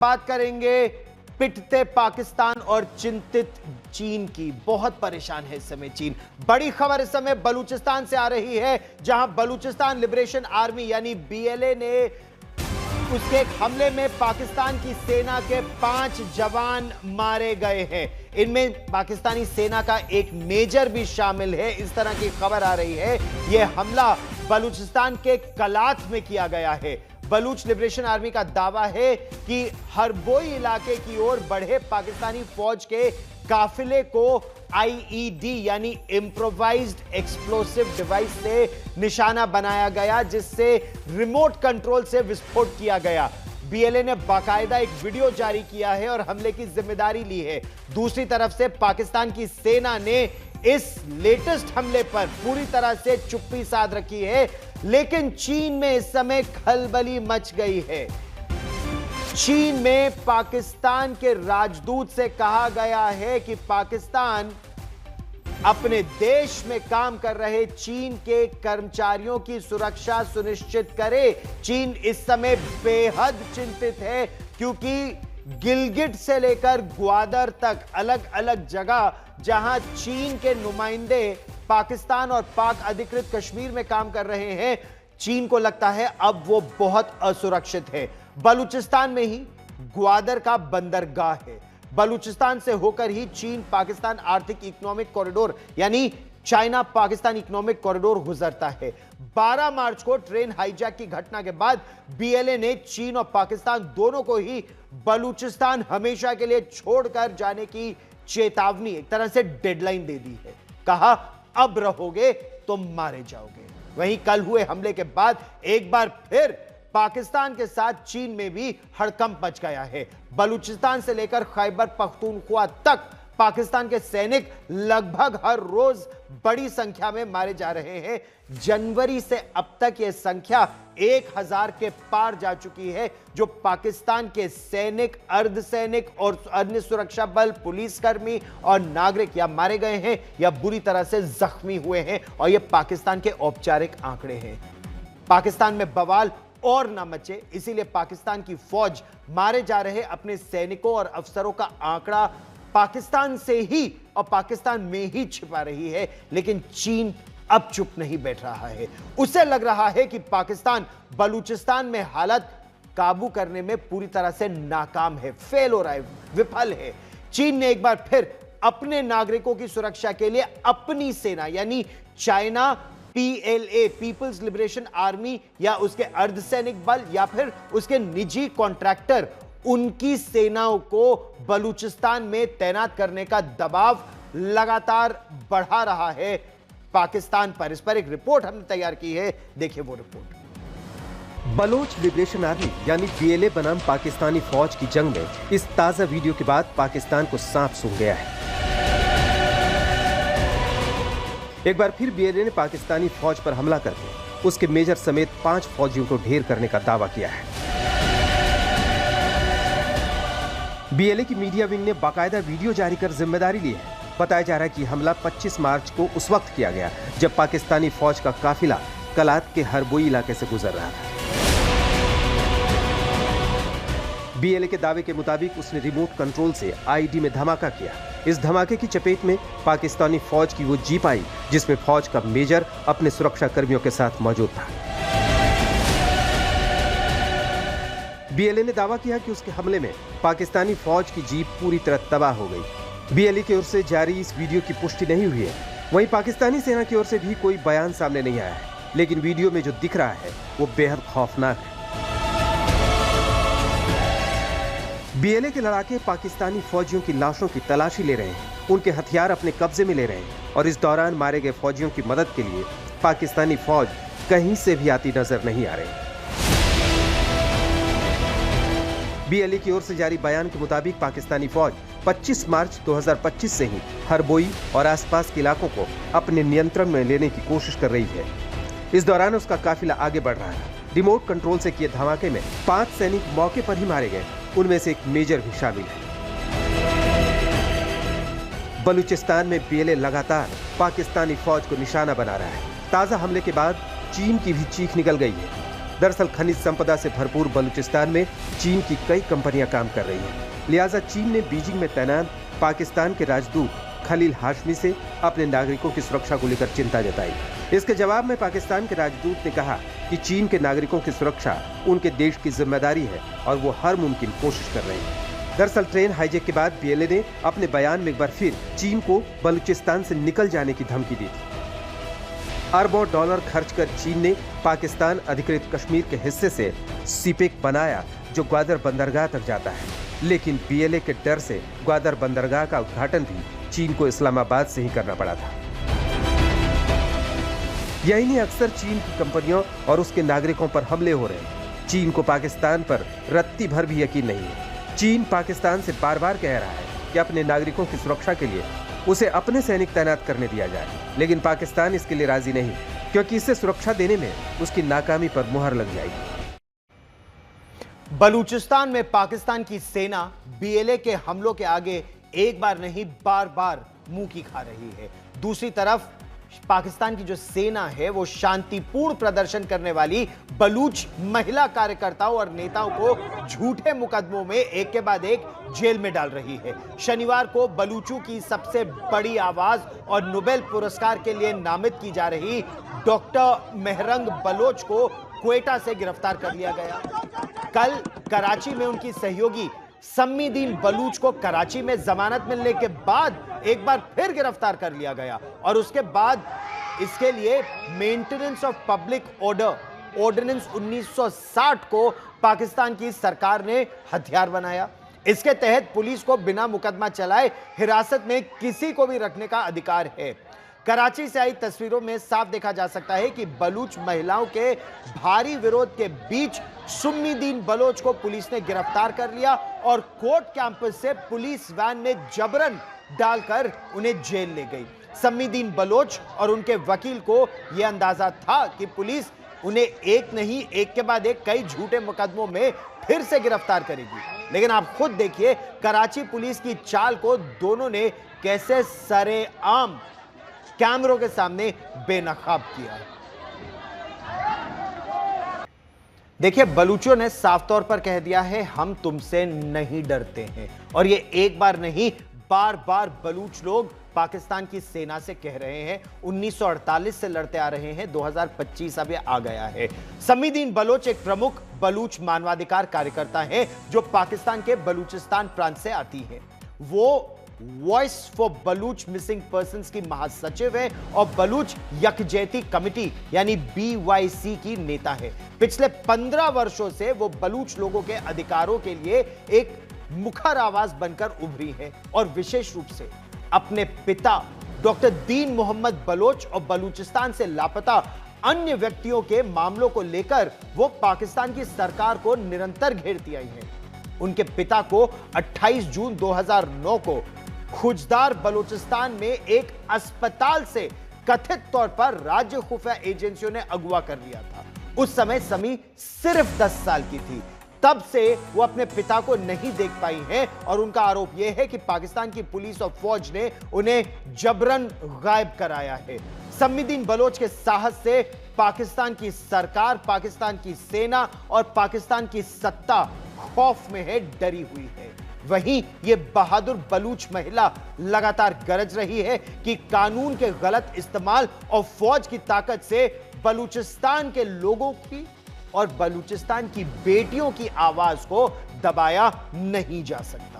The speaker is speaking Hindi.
बात करेंगे पिटते पाकिस्तान और चिंतित चीन की। बहुत परेशान है इस समय चीन। बड़ी खबर इस समय बलूचिस्तान से आ रही है, जहां बलूचिस्तान लिबरेशन आर्मी यानी बीएलए ने उसके एक हमले में पाकिस्तान की सेना के 5 जवान मारे गए हैं। इनमें पाकिस्तानी सेना का एक मेजर भी शामिल है, इस तरह की खबर आ रही है। यह हमला बलूचिस्तान के कलात में किया गया है। बलूच लिबरेशन आर्मी का दावा है कि हरबोई इलाके की ओर बढ़े पाकिस्तानी फौज के काफिले को आईईडी यानी इम्प्रोवाइज्ड एक्सप्लोसिव डिवाइस से निशाना बनाया गया, जिससे रिमोट कंट्रोल से विस्फोट किया गया। बीएलए ने बाकायदा एक वीडियो जारी किया है और हमले की जिम्मेदारी ली है। दूसरी तरफ से पाकिस्तान की सेना ने इस लेटेस्ट हमले पर पूरी तरह से चुप्पी साध रखी है, लेकिन चीन में इस समय खलबली मच गई है। चीन में पाकिस्तान के राजदूत से कहा गया है कि पाकिस्तान अपने देश में काम कर रहे चीन के कर्मचारियों की सुरक्षा सुनिश्चित करे। चीन इस समय बेहद चिंतित है, क्योंकि गिलगिट से लेकर ग्वादर तक अलग अलग जगह जहां चीन के नुमाइंदे पाकिस्तान और पाक अधिकृत कश्मीर में काम कर रहे हैं, चीन को लगता है अब वो बहुत असुरक्षित है। बलूचिस्तान में ही ग्वादर का बंदरगाह है। बलूचिस्तान से होकर ही चीन पाकिस्तान आर्थिक इकोनॉमिक कॉरिडोर यानी चाइना पाकिस्तान इकोनॉमिक कॉरिडोर गुजरता है। 12 मार्च को ट्रेन हाईजैक की घटना के बाद बीएलए ने चीन और पाकिस्तान दोनों को ही बलूचिस्तान हमेशा के लिए छोड़कर जाने की चेतावनी, एक तरह से डेडलाइन दे दी है। कहा अब रहोगे तो मारे जाओगे। वहीं कल हुए हमले के बाद एक बार फिर पाकिस्तान के साथ चीन में भी हड़कंप मच गया है। बलूचिस्तान से लेकर खैबर पख्तूनख्वा तक पाकिस्तान के सैनिक लगभग हर रोज बड़ी संख्या में मारे जा रहे हैं। जनवरी से अब तक यह संख्या 1000 के पार जा चुकी है, जो पाकिस्तान के सैनिक, अर्धसैनिक और अन्य सुरक्षा बल, पुलिसकर्मी और नागरिक या मारे गए हैं या बुरी तरह से जख्मी हुए हैं। और यह पाकिस्तान के औपचारिक आंकड़े हैं। पाकिस्तान में बवाल और न मचे, इसीलिए पाकिस्तान की फौज मारे जा रहे अपने सैनिकों और अफसरों का आंकड़ा पाकिस्तान से ही और पाकिस्तान में ही छिपा रही है। लेकिन चीन अब चुप नहीं बैठ रहा है। उसे लग रहा है कि पाकिस्तान बलूचिस्तान में हालत काबू करने में पूरी तरह से नाकाम है, फेल हो रहा है, विफल है। चीन ने एक बार फिर अपने नागरिकों की सुरक्षा के लिए अपनी सेना यानी China PLA People's Liberation Army या उसके अर्धसैनिक बल या फिर उसके निजी कॉन्ट्रैक्टर, उनकी सेनाओं को बलूचिस्तान में तैनात करने का दबाव लगातार बढ़ा रहा है पाकिस्तान पर। इस पर एक रिपोर्ट हमने तैयार की है, देखिए वो रिपोर्ट। बलोच लिबरेशन आर्मी यानी बीएलए बनाम पाकिस्तानी फौज की जंग में इस ताजा वीडियो के बाद पाकिस्तान को सांप सूंघ गया है। एक बार फिर बीएलए ने पाकिस्तानी फौज पर हमला करके उसके मेजर समेत 5 फौजियों को ढेर करने का दावा किया है। बीएलए की मीडिया विंग ने बाकायदा वीडियो जारी कर जिम्मेदारी ली है। बताया जा रहा है कि हमला 25 मार्च को उस वक्त किया गया जब पाकिस्तानी फौज का काफिला कलात के हरबोई इलाके से गुजर रहा था। बीएलए के दावे के मुताबिक उसने रिमोट कंट्रोल से आईडी में धमाका किया। इस धमाके की चपेट में पाकिस्तानी फौज की वो जीप आई जिसमें फौज का मेजर अपने सुरक्षा कर्मियों के साथ मौजूद था। बीएलए ने दावा किया कि उसके हमले में पाकिस्तानी फौज की जीप पूरी तरह तबाह हो गई। बीएलए की ओर से जारी इस वीडियो की पुष्टि नहीं हुई है। वहीं पाकिस्तानी सेना की ओर से भी कोई बयान सामने नहीं आया है, लेकिन वीडियो में जो दिख रहा है वो बेहद खौफनाक है। बीएलए के लड़ाके पाकिस्तानी फौजियों की लाशों की तलाशी ले रहे हैं, उनके हथियार अपने कब्जे में ले रहे हैं और इस दौरान मारे गए फौजियों की मदद के लिए पाकिस्तानी फौज कहीं से भी आती नजर नहीं आ रही। बीएलए की ओर से जारी बयान के मुताबिक पाकिस्तानी फौज 25 मार्च 2025 से ही हरबोई और आसपास के इलाकों को अपने नियंत्रण में लेने की कोशिश कर रही है। इस दौरान उसका काफिला आगे बढ़ रहा है। रिमोट कंट्रोल से किए धमाके में 5 सैनिक मौके पर ही मारे गए, उनमें से एक मेजर भी शामिल है। बलूचिस्तान में बीएलए लगातार पाकिस्तानी फौज को निशाना बना रहा है। ताजा हमले के बाद चीन की भी चीख निकल गई है। दरअसल खनिज संपदा से भरपूर बलूचिस्तान में चीन की कई कंपनियां काम कर रही हैं। लिहाजा चीन ने बीजिंग में तैनात पाकिस्तान के राजदूत खलील हाशमी से अपने नागरिकों की सुरक्षा को लेकर चिंता जताई। इसके जवाब में पाकिस्तान के राजदूत ने कहा कि चीन के नागरिकों की सुरक्षा उनके देश की जिम्मेदारी है और वो हर मुमकिन कोशिश कर रहे हैं। दरअसल ट्रेन हाईजैक के बाद बीएलए ने अपने बयान में एक बार फिर चीन को बलूचिस्तान से निकल जाने की धमकी दी थी। अरबों डॉलर खर्च कर चीन ने पाकिस्तान अधिकृत कश्मीर के हिस्से से सीपेक बनाया जो ग्वादर बंदरगाह तक जाता है, लेकिन बीएलए के डर से ग्वादर बंदरगाह का उद्घाटन भी चीन को इस्लामाबाद से ही करना पड़ा था। यही नहीं, अक्सर चीन की कंपनियों और उसके नागरिकों पर हमले हो रहे हैं। चीन को पाकिस्तान पर रत्ती भर भी यकीन नहीं है। चीन पाकिस्तान से बार बार कह रहा है कि अपने नागरिकों की सुरक्षा के लिए उसे अपने सैनिक तैनात करने दिया जाए, लेकिन पाकिस्तान इसके लिए राजी नहीं, क्योंकि इससे सुरक्षा देने में उसकी नाकामी पर मुहर लग जाएगी। बलूचिस्तान में पाकिस्तान की सेना बीएलए के हमलों के आगे एक बार नहीं बार बार मुंह की खा रही है। दूसरी तरफ पाकिस्तान की जो सेना है वो शांतिपूर्ण प्रदर्शन करने वाली बलूच महिला कार्यकर्ताओं और नेताओं को झूठे मुकदमों में एक के बाद एक जेल में डाल रही है। शनिवार को बलूचों की सबसे बड़ी आवाज और नोबेल पुरस्कार के लिए नामित की जा रही डॉक्टर मेहरंग बलोच को क्वेटा से गिरफ्तार कर लिया गया। कल कराची में उनकी सहयोगी सम्मीदीन बलूच को कराची में जमानत मिलने के बाद एक बार फिर गिरफ्तार कर लिया गया और उसके बाद इसके लिए maintenance of public order ordinance 1960 को पाकिस्तान की सरकार ने हथियार बनाया। इसके तहत पुलिस को बिना मुकदमा चलाए हिरासत में किसी को भी रखने का अधिकार है। कराची से आई तस्वीरों में साफ देखा जा सकता है कि बलूच महिलाओं के भारी विरोध के बीच सुम्मीदीन बलोच को पुलिस ने गिरफ्तार कर लिया और कोर्ट कैंपस से पुलिस वैन में जबरन डालकर उन्हें जेल ले गई। सम्मीदीन बलोच और उनके वकील को यह अंदाजा था कि पुलिस उन्हें एक नहीं एक के बाद एक कई झूठे मुकदमों में फिर से गिरफ्तार करेगी, लेकिन आप खुद देखिए कराची पुलिस की चाल को दोनों ने कैसे सरेआम कैमरों के सामने बेनकाब किया। देखिए, बलूचों ने साफ तौर पर कह दिया है हम तुमसे नहीं डरते हैं, और ये एक बार नहीं बार बार बलूच लोग पाकिस्तान की सेना से कह रहे हैं। 1948 से लड़ते आ रहे हैं, 2025 अब आ गया है। सम्मीदीन बलोच एक प्रमुख बलूच मानवाधिकार कार्यकर्ता हैं जो पाकिस्तान के बलूचिस्तान प्रांत से आती है। वो voice for Baloch missing persons की महासचिव है और बलूच यकजहती कमेटी यानी BYC की नेता है। पिछले 15 वर्षों से वो बलूच लोगों के अधिकारों के लिए एक मुखर आवाज बनकर उभरी है और विशेष रूप से अपने पिता डॉक्टर दीन मोहम्मद बलोच और बलूचिस्तान से लापता अन्य व्यक्तियों के मामलों को लेकर वो पाकिस्तान की सरकार को निरंतर घेरती आई है। उनके पिता को 28 जून 2009 को खुजदार बलूचिस्तान में एक अस्पताल से कथित तौर पर राज्य खुफिया एजेंसियों ने अगवा कर लिया था। उस समय समी सिर्फ 10 साल की थी। तब से वो अपने पिता को नहीं देख पाई हैं और उनका आरोप यह है कि पाकिस्तान की पुलिस और फौज ने उन्हें जबरन गायब कराया है। सम्मीदीन बलोच के साहस से पाकिस्तान की सरकार, पाकिस्तान की सेना और पाकिस्तान की सत्ता खौफ में है, डरी हुई है। वहीं ये बहादुर बलूच महिला लगातार गरज रही है कि कानून के गलत इस्तेमाल और फौज की ताकत से बलूचिस्तान के लोगों की और बलूचिस्तान की बेटियों की आवाज को दबाया नहीं जा सकता।